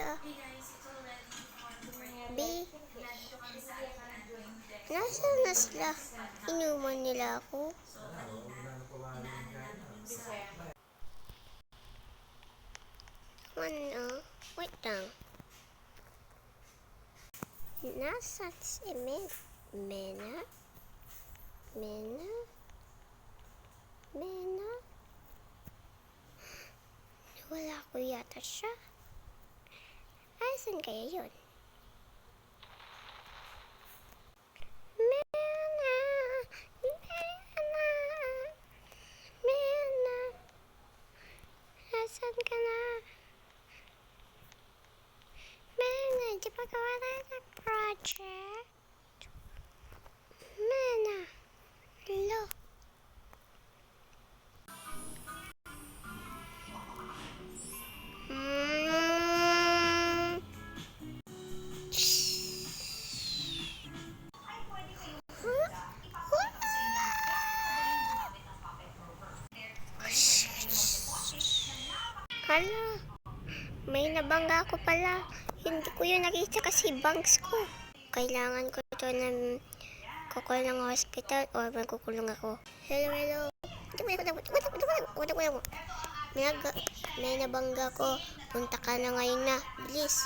sila? B? Nasaan na sila? Inuman nila ako. Ano? Wait lang. Nasaan si Mena? Wala ko yata siya. Asan kaya yun? Mena, asan ka na? Mena, di ba gawa tayo ng project? Mena, hello? Hala, may nabangga ko pala. Hindi ko yun nakita kasi bangs ko. Kailangan ko ito ng kukul ng hospital or magkukulong ako. Hello. May nabangga ko. Punta ka na ngayon na. Bilis.